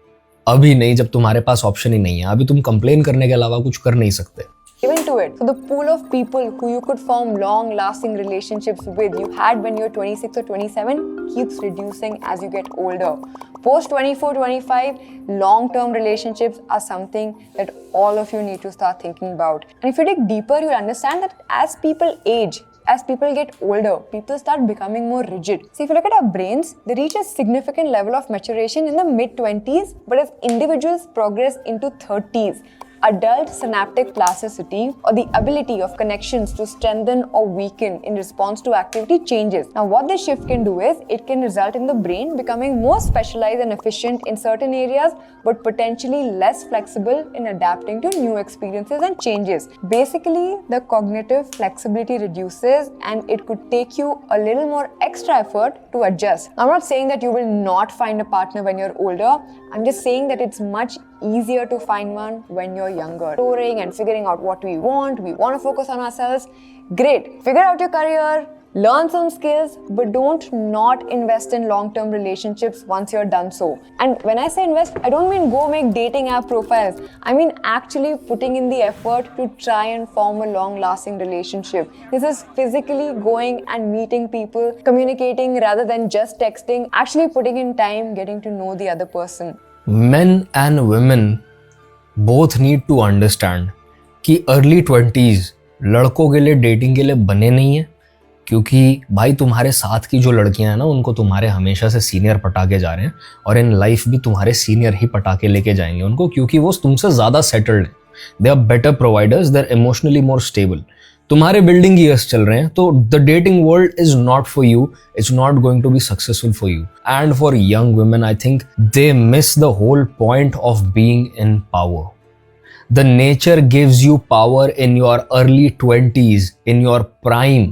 अभी नहीं, जब तुम्हारे पास ऑप्शन ही नहीं है. अभी तुम कंप्लेन करने के अलावा कुछ कर नहीं सकते. Even to it. So the pool of people who you could form long-lasting relationships with you had when you're 26 or 27 keeps reducing as you get older. Post 24, 25, long-term relationships are something that all of you need to start thinking about. And if you dig deeper, you'll understand that as people age, as people get older, people start becoming more rigid. See, if you look at our brains, they reach a significant level of maturation in the mid-20s, but as individuals progress into 30s, adult synaptic plasticity or the ability of connections to strengthen or weaken in response to activity changes. Now, what this shift can do is it can result in the brain becoming more specialized and efficient in certain areas, but potentially less flexible in adapting to new experiences and changes. Basically, the cognitive flexibility reduces and it could take you a little more extra effort to adjust. I'm not saying that you will not find a partner when you're older. I'm just saying that it's much easier to find one when you're younger. Exploring and figuring out what we want to focus on ourselves. Great. Figure out your career, learn some skills, but don't not invest in long-term relationships once you're done so. And when I say invest, I don't mean go make dating app profiles. I mean actually putting in the effort to try and form a long-lasting relationship. This is physically going and meeting people, communicating rather than just texting, actually putting in time, getting to know the other person. Men and women both need to understand कि early 20s लड़कों के लिए dating के लिए बने नहीं है, क्योंकि भाई तुम्हारे साथ की जो लड़कियां हैं ना, उनको तुम्हारे हमेशा से सीनियर पटाके जा रहे हैं, और इन लाइफ भी तुम्हारे सीनियर ही पटाके लेके जाएंगे उनको, क्योंकि वो तुमसे ज़्यादा सेटल्ड हैं. They are better providers, they are emotionally more stable. तुम्हारे बिल्डिंग ईयर्स चल रहे हैं, तो the dating world is not for you, it's not going to be successful for you. And for young women I think they miss the whole point of being in power. The nature gives you power in your early 20s, in your prime.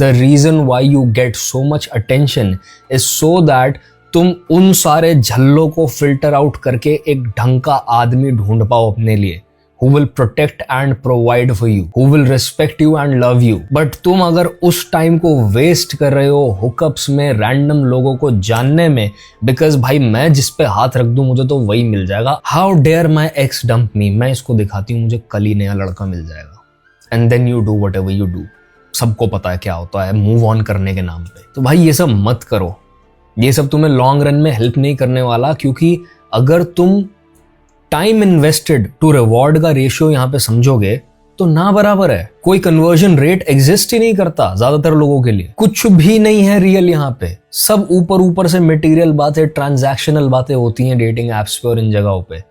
The reason why you get so much attention is so that तुम उन सारे झल्लों को filter out करके एक ढंग का आदमी ढूंढ पाओ अपने लिए, who will protect and provide for you, who will respect you and love you. But तुम अगर उस टाइम को वेस्ट कर रहे हो हुकअप्स में, रैंडम लोगों को जानने में, बिकॉज भाई मैं जिस पे हाथ रख दूं मुझे तो वही मिल जाएगा. How dare my ex dump me, मैं इसको दिखाती हूँ मुझे कल ही नया लड़का मिल जाएगा. And then you do whatever you do. सबको पता है क्या होता है मूव ऑन करने के नाम पे. तो भाई ये सब मत करो, ये सब तुम्हें लॉन्ग रन में हेल्प नहीं करने वाला, क्योंकि अगर तुम टाइम इन्वेस्टेड टू रिवॉर्ड का रेशियो यहाँ पे समझोगे तो ना बराबर है. कोई कन्वर्जन रेट एग्जिस्ट ही नहीं करता ज्यादातर लोगों के लिए. कुछ भी नहीं है रियल यहाँ पे. सब ऊपर ऊपर से मटेरियल बातें, ट्रांजैक्शनल बातें होती हैं डेटिंग एप्स पे और इन जगहों पे.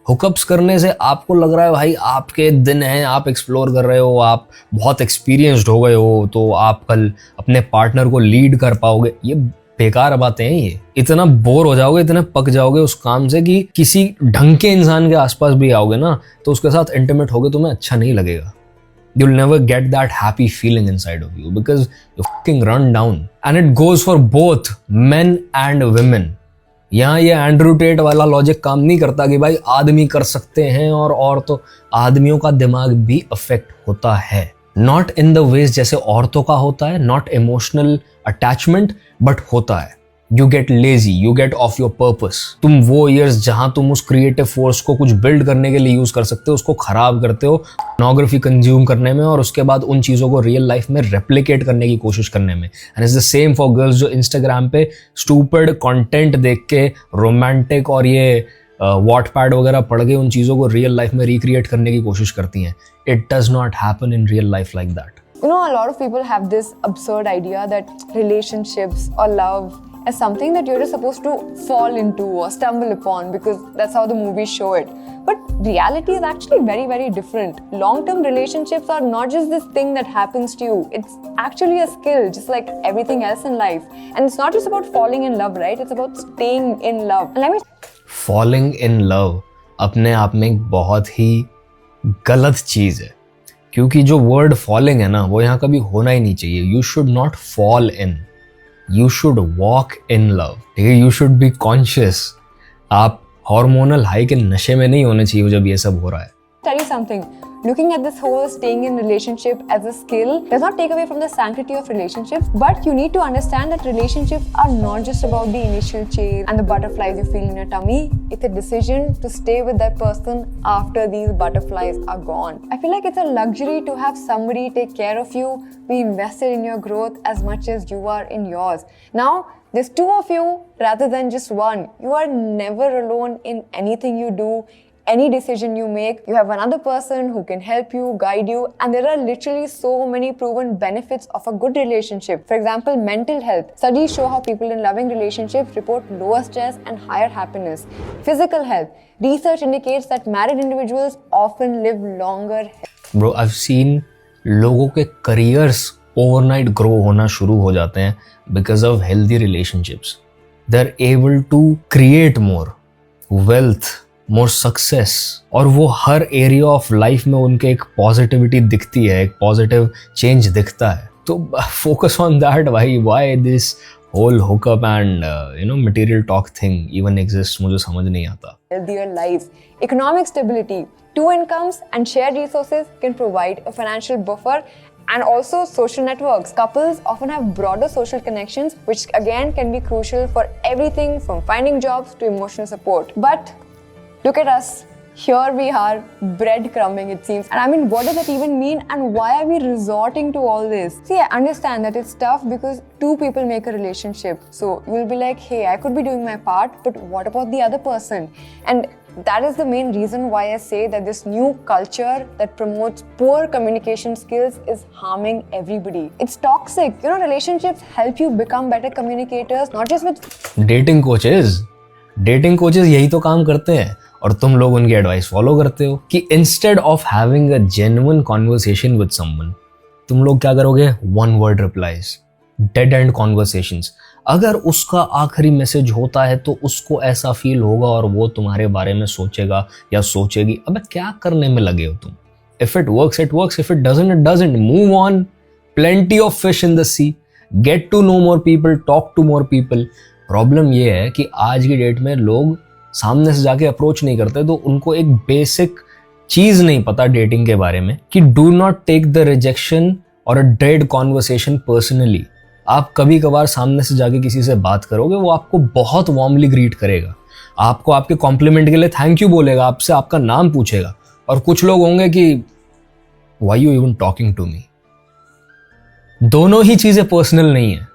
हुकअप्स करने से आपको लग रहा है भाई आपके दिन हैं, आप एक्सप्लोर कर रहे हो, आप बहुत एक्सपीरियंस्ड हो गए हो, तो आप कल अपने पार्टनर को लीड कर पाओगे। ये बेकार बातें हैं। ये इतना बोर हो जाओगे, इतना पक जाओगे उस काम से कि किसी ढंग के इंसान के आसपास भी आओगे ना तो उसके साथ इंटीमेट होगे तुम्हें अच्छा नहीं लगेगा। You'll never get that happy feeling inside of you because you fucking run down. And it goes for both men and women. यहाँ ये एंड्रू टेट वाला लॉजिक काम नहीं करता कि भाई आदमी कर सकते हैं और तो आदमियों का दिमाग भी अफेक्ट होता है। नॉट इन द वेज जैसे औरतों का होता है, नॉट इमोशनल अटैचमेंट, बट होता है। You get lazy, you get of your purpose. तुम वो ईयर्स जहां तुम उस क्रिएटिव फोर्स को कुछ बिल्ड करने के लिए यूज कर सकते हो उसको खराब करते हो पोर्नोग्राफी कंज्यूम करने में, और उसके बाद उन चीजों को रियल लाइफ में रेप्लिकेट करने की कोशिश करने में। And it's the same for girls जो इंस्टाग्राम पे स्टूपिड कंटेंट देख के रोमांटिक और ये वॉटपैड वगैरह पढ़ के उन चीजों को रियल लाइफ में रिक्रिएट करने की कोशिश करती हैं। It does not happen in real life like that. You know, a lot of people have this absurd idea that relationships or love is something that you're just supposed to fall into or stumble upon because that's how the movies show it. But reality is actually very, very different. Long-term relationships are not just this thing that happens to you. It's actually a skill, just like everything else in life. And it's not just about falling in love, right? It's about staying in love. And let me falling in love अपने आप में एक बहुत ही गलत चीज है, क्योंकि जो वर्ड फॉलिंग है ना वो यहाँ कभी होना ही नहीं चाहिए। You should not fall in, you should walk in love. ठीक है, यू शुड बी कॉन्शियस। आप हार्मोनल हाई के नशे में नहीं होने चाहिए जब ये सब हो रहा है। tell you something. Looking at this whole staying in relationship as a skill does not take away from the sanctity of relationships, but you need to understand that relationships are not just about the initial chase and the butterflies you feel in your tummy. It's a decision to stay with that person after these butterflies are gone. I feel like it's a luxury to have somebody take care of you, be invested in your growth as much as you are in yours. Now, there's two of you rather than just one. You are never alone in anything you do. Any decision you make, you have another person who can help you, guide you, and there are literally so many proven benefits of a good relationship. For example, mental health. Studies show how people in loving relationships report lower stress and higher happiness. Physical health. Research indicates that married individuals often live longer. Bro, I've seen लोगों के careers overnight grow होना शुरू हो जाते हैं because of healthy relationships. They're able to create more wealth, more success, और वो हर area of life में उनके एक पॉजिटिविटी दिखती है, एक पॉजिटिव चेंज दिखता है। तो फोकस ऑन दैट भाई। Why this whole hookup and material talk thing even exist, मुझे समझ नहीं आता। Healthier lives. Economic stability. Two incomes and shared resources can provide a financial buffer. And also social networks. Couples often have broader social connections, which again can be crucial for everything from finding jobs to emotional support. But look at us. Here we are, breadcrumbing it seems. And I mean, what does that even mean? And why are we resorting to all this? See, I understand that it's tough because two people make a relationship. So you'll be like, hey, I could be doing my part, but what about the other person? And that is the main reason why I say that this new culture that promotes poor communication skills is harming everybody. It's toxic. You know, relationships help you become better communicators, not just with dating coaches. Dating coaches यही तो काम करते हैं और तुम लोग उनकी advice follow करते हो कि instead of having a genuine conversation with someone, तुम लोग क्या करोगे? One word replies, dead and conversations. अगर उसका आखिरी मैसेज होता है तो उसको ऐसा फील होगा और वो तुम्हारे बारे में सोचेगा या सोचेगी, अबे क्या करने में लगे हो तुम? If it works it works, if it doesn't it doesn't. Move on. Plenty of fish in the sea. Get to know more people, talk to more people. Problem ये है कि आज की डेट में लोग सामने से जाके अप्रोच नहीं करते, तो उनको एक बेसिक चीज नहीं पता डेटिंग के बारे में कि do not take the rejection और अ डेड कॉन्वर्सेशन पर्सनली। आप कभी कभार सामने से जाके किसी से बात करोगे, वो आपको बहुत वार्मली ग्रीट करेगा, आपको आपके कॉम्प्लीमेंट के लिए थैंक यू बोलेगा, आपसे आपका नाम पूछेगा। और कुछ लोग होंगे कि why you even talking to me. दोनों ही चीजें पर्सनल नहीं है।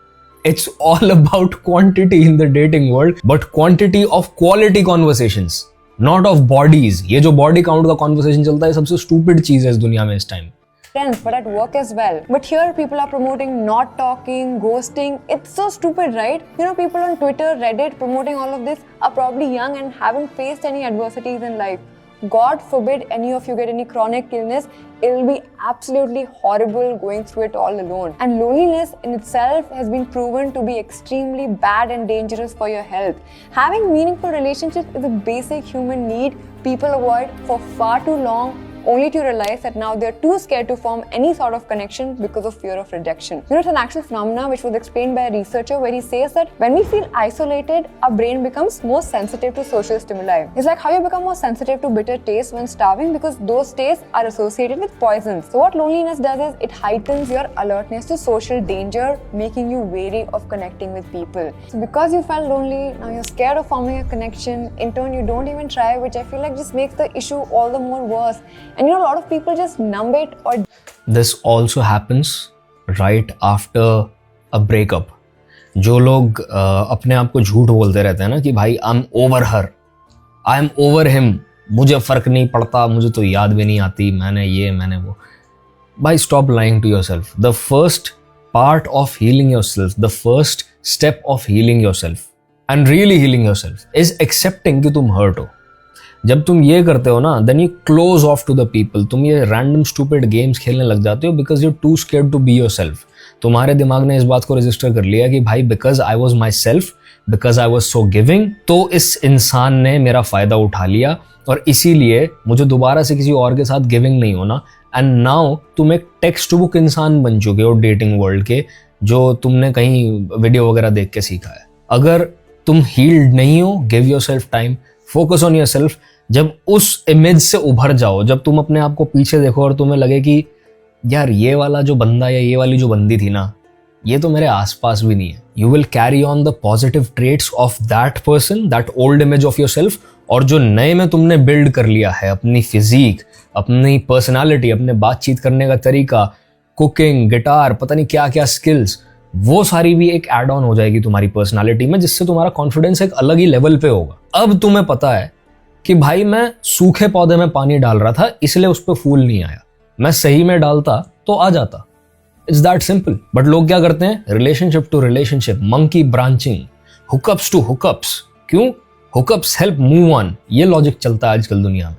It's all about quantity in the dating world, but quantity of quality conversations, not of bodies. ये जो body count का conversation चलता है सबसे stupid चीज है इस दुनिया में इस time. friends, but at work as well. But here people are promoting not talking, ghosting. It's so stupid, right? You know, people on Twitter, Reddit promoting all of this are probably young and haven't faced any adversities in life. God forbid any of you get any chronic illness, it'll be absolutely horrible going through it all alone. And loneliness in itself has been proven to be extremely bad and dangerous for your health. Having meaningful relationships is a basic human need people avoid for far too long, only to realize that now they're too scared to form any sort of connection because of fear of rejection. You know, it's an actual phenomenon which was explained by a researcher where he says that when we feel isolated, our brain becomes more sensitive to social stimuli. It's like how you become more sensitive to bitter tastes when starving because those tastes are associated with poisons. So what loneliness does is it heightens your alertness to social danger, making you wary of connecting with people. So because you felt lonely, now you're scared of forming a connection. In turn, you don't even try, which I feel like just makes the issue all the more worse. And you know, a lot of people just numb it or... This also happens right after a breakup. जो लोग अपने आप को झूठ बोलते रहते हैं ना कि भाई I am over her, I am over him, मुझे फर्क नहीं पड़ता, मुझे तो याद भी नहीं आती, मैंने ये मैंने वो. भाई stop lying to yourself. The first part of healing yourself, the first step of healing yourself and really healing yourself is accepting कि तुम हर्ट हो. जब तुम ये करते हो ना, then you close off to the people. तुम ये रैंडम स्टूपिड गेम्स खेलने लग जाते हो because you too scared to be yourself. तुम्हारे दिमाग ने इस बात को रजिस्टर कर लिया कि भाई because I was my self, because I was so giving, तो इस इंसान ने मेरा फायदा उठा लिया और इसीलिए मुझे दोबारा से किसी और के साथ गिविंग नहीं होना. एंड नाउ तुम एक टेक्स्ट बुक इंसान बन चुके हो डेटिंग वर्ल्ड के, जो तुमने कहीं वीडियो वगैरह देख के सीखा है. अगर तुम हील्ड नहीं हो, give your self time, focus on your self. जब उस इमेज से उभर जाओ, जब तुम अपने आप को पीछे देखो और तुम्हें लगे कि यार ये वाला जो बंदा या ये वाली जो बंदी थी ना, ये तो मेरे आसपास भी नहीं है, you will carry on the positive traits of that person, that old image of your self. और जो नए में तुमने बिल्ड कर लिया है, अपनी फिजिक, अपनी पर्सनालिटी, अपने बातचीत करने का तरीका, कुकिंग, गिटार, पता नहीं क्या क्या स्किल्स, वो सारी भी एक एड ऑन हो जाएगी तुम्हारी पर्सनालिटी में, जिससे तुम्हारा कॉन्फिडेंस एक अलग ही लेवल पे होगा. अब तुम्हें पता है कि भाई मैं सूखे पौधे में पानी डाल रहा था इसलिए उस पर फूल नहीं आया, मैं सही में डालता तो आ जाता. It's that simple. बट लोग क्या करते हैं, relationship to relationship, monkey branching, hookups to hookups. क्यों? Hookups help move on. ये लॉजिक चलता है आजकल दुनिया में.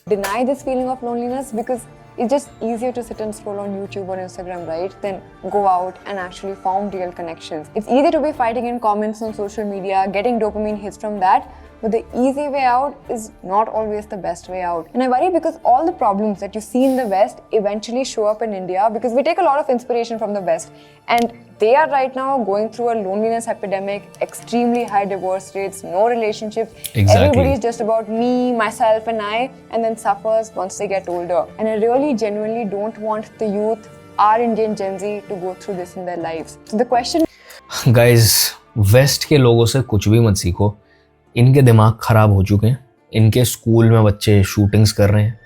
Deny this feeling of loneliness because it's just easier to sit and scroll on YouTube or Instagram, right, than go out and actually form real connections. It's easy to be fighting in comments on social media, getting dopamine hits from that, but the easy way out is not always the best way out. And I worry because all the problems that you see in the West eventually show up in India because we take a lot of inspiration from the West. And they are right now going through a loneliness epidemic, extremely high divorce rates, no relationship. Exactly. Everybody is just about me, myself and I, and then suffers once they get older. And I really genuinely don't want the youth, our Indian Gen Z, to go through this in their lives. So the question... Guys, west के लोगों से कुछ भी मत सीखो. इनके दिमाग खराब हो चुके हैं. इनके स्कूल में बच्चे शूटिंग्स कर रहे हैं.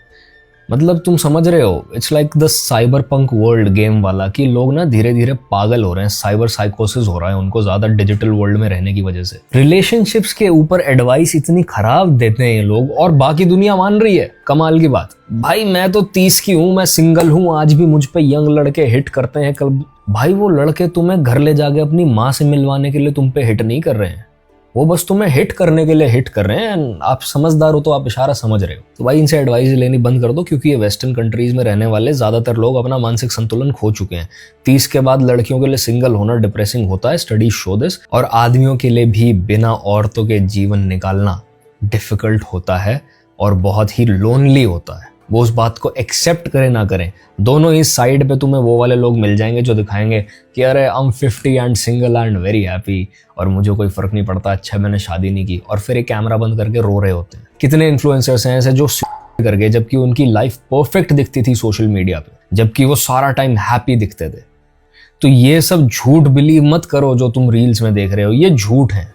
मतलब तुम समझ रहे हो, it's like the cyber punk world game वाला, कि लोग ना धीरे धीरे पागल हो रहे हैं, साइबर साइकोसिस हो रहा है उनको ज्यादा डिजिटल वर्ल्ड में रहने की वजह से. रिलेशनशिप्स के ऊपर एडवाइस इतनी खराब देते हैं ये लोग और बाकी दुनिया मान रही है. कमाल की बात. भाई मैं तो 30 की हूं, मैं सिंगल हूं, आज भी मुझ पे यंग लड़के हिट करते हैं. कल भाई वो लड़के तुम्हें घर ले जाके अपनी माँ से मिलवाने के लिए तुम पे हिट नहीं कर रहे हैं, वो बस तुम्हें हिट करने के लिए हिट कर रहे हैं. आप समझदार हो तो आप इशारा समझ रहे हो. तो भाई इनसे एडवाइस लेनी बंद कर दो, क्योंकि ये वेस्टर्न कंट्रीज में रहने वाले ज्यादातर लोग अपना मानसिक संतुलन खो चुके हैं. 30 के बाद लड़कियों के लिए सिंगल होना डिप्रेसिंग होता है, स्टडीज शो दिस. और आदमियों के लिए भी बिना औरतों के जीवन निकालना डिफिकल्ट होता है और बहुत ही लोनली होता है. वो उस बात को एक्सेप्ट करें ना करें, दोनों ही साइड पे तुम्हें वो वाले लोग मिल जाएंगे जो दिखाएंगे कि अरे I am 50 and single and very happy और मुझे कोई फर्क नहीं पड़ता, अच्छा मैंने शादी नहीं की, और फिर एक कैमरा बंद करके रो रहे होते हैं. कितने इन्फ्लुएंसर्स हैं ऐसे जो कर गए जबकि उनकी लाइफ परफेक्ट दिखती थी सोशल मीडिया पे, जबकि वो सारा टाइम हैप्पी दिखते थे. तो ये सब झूठ बिलीव मत करो जो तुम रील्स में देख रहे हो, ये झूठ है.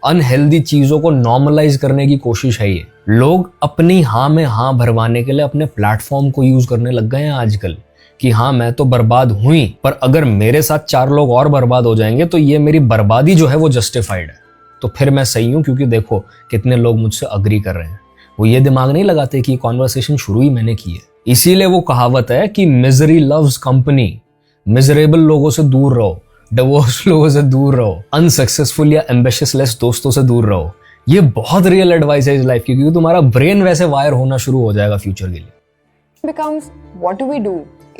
अनहेल्दी चीजों को नॉर्मलाइज करने की कोशिश है ये. लोग अपनी हाँ में हाँ भरवाने के लिए अपने प्लेटफॉर्म को यूज करने लग गए हैं आजकल कि हाँ मैं तो बर्बाद हुई, पर अगर मेरे साथ 4 लोग और बर्बाद हो जाएंगे तो ये मेरी बर्बादी जो है वो जस्टिफाइड है, तो फिर मैं सही हूं क्योंकि देखो कितने लोग मुझसे अग्री कर रहे हैं. वो ये दिमाग नहीं लगाते कि कॉन्वर्सेशन शुरू ही मैंने की है. इसीलिए वो कहावत है कि मिजरी लव्स कंपनी. मिजरेबल लोगों से दूर रहो, डिवोर्स लोगों से दूर रहो, अनसक्सेसफुल या एम्बिशियस लेस दोस्तों से दूर रहो, ये बहुत रियल एडवाइस है इस लाइफ की, क्योंकि तुम्हारा ब्रेन वैसे वायर होना शुरू हो जाएगा फ्यूचर के लिए. Becomes, what do we do?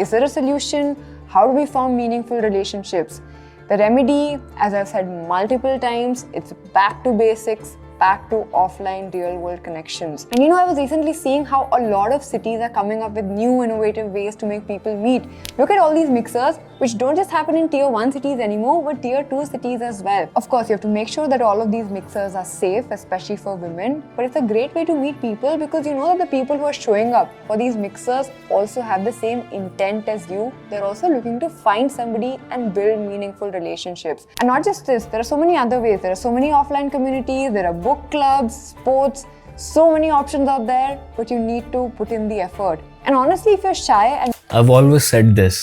Is there a solution? How do we form meaningful relationships? The remedy, as I've said multiple times, it's back to basics, back to offline real world connections. And you know, I was recently seeing how a lot of cities are coming up with new innovative ways to make people meet. Look at all these mixers, which don't just happen in tier 1 cities anymore, but tier 2 cities as well. Of course, you have to make sure that all of these mixers are safe, especially for women, but it's a great way to meet people because you know that the people who are showing up for these mixers also have the same intent as you. They're also looking to find somebody and build meaningful relationships. And not just this, there are so many other ways. There are so many offline communities, there are book clubs, sports, so many options out there, but you need to put in the effort. And honestly, if you're shy and I've always said this,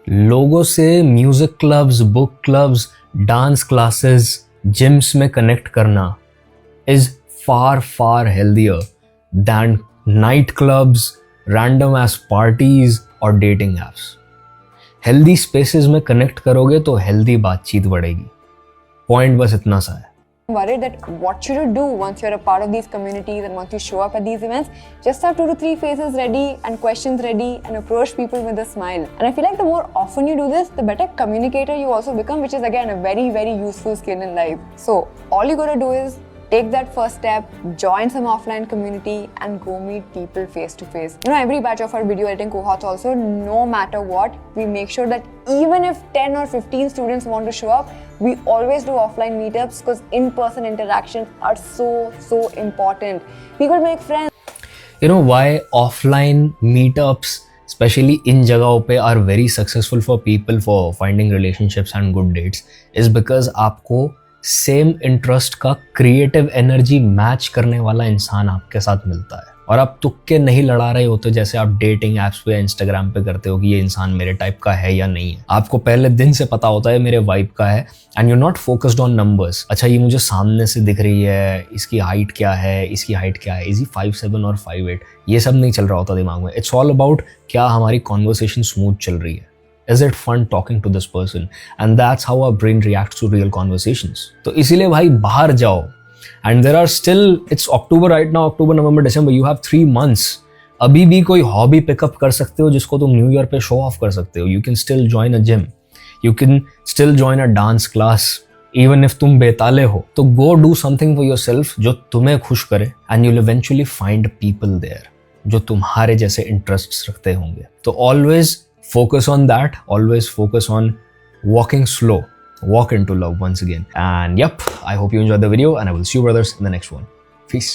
लोगों से music clubs, book clubs, dance classes, gyms में connect करना is far far healthier than night clubs, random ass parties or dating apps. Healthy spaces में connect करोगे तो healthy बातचीत बढ़ेगी. Point बस इतना सा है. worried that what should you do once you're a part of these communities and once you show up at these events, just have 2 to 3 faces ready and questions ready and approach people with a smile. And I feel like the more often you do this, the better communicator you also become, which is again a very, very useful skill in life. So all you gotta do is take that first step, join some offline community and go meet people face to face. You know, every batch of our video editing cohorts also, no matter what, we make sure that even if 10 or 15 students want to show up, we always do offline meetups because in-person interactions are so important. People make friends. You know why offline meetups, especially in जगहों पे, are very successful for people for finding relationships and good dates, is because आपको same interest का creative energy match करने वाला इंसान आपके साथ मिलता है और आप तुक्के नहीं लड़ा रहे होते जैसे आप डेटिंग एप्स पे, इंस्टाग्राम पे करते हो कि ये इंसान मेरे टाइप का है या नहीं है. आपको पहले दिन से पता होता है मेरे वाइब का है and you not focused on numbers. अच्छा, ये मुझे सामने से दिख रही है, इसकी हाइट क्या है, इसकी हाइट क्या है, इज ही 5'7" और 5'8", ये सब नहीं चल रहा होता दिमाग में. इट्स ऑल अबाउट क्या हमारी कॉन्वर्सेशन स्मूथ चल रही है. Is it fun talking to this person? And that's how our brain reacts to real conversations. तो इसीलिए भाई बाहर जाओ. And there are still, it's October right now, October, November, December, you have 3 months. अभी भी कोई हॉबी पिकअप कर सकते हो जिसको तुम न्यू ईयर पे शो ऑफ कर सकते हो. You can still join a gym. You can still join a dance class. Even if तुम बेताले हो, तो go do something for yourself जो तुम्हें खुश करे and you'll eventually find people there जो तुम्हारे जैसे interests रखते होंगे. तो always focus on that. Always focus on walking slow. Walk into love once again. And yep, I hope you enjoyed the video and I will see you brothers in the next one. Peace.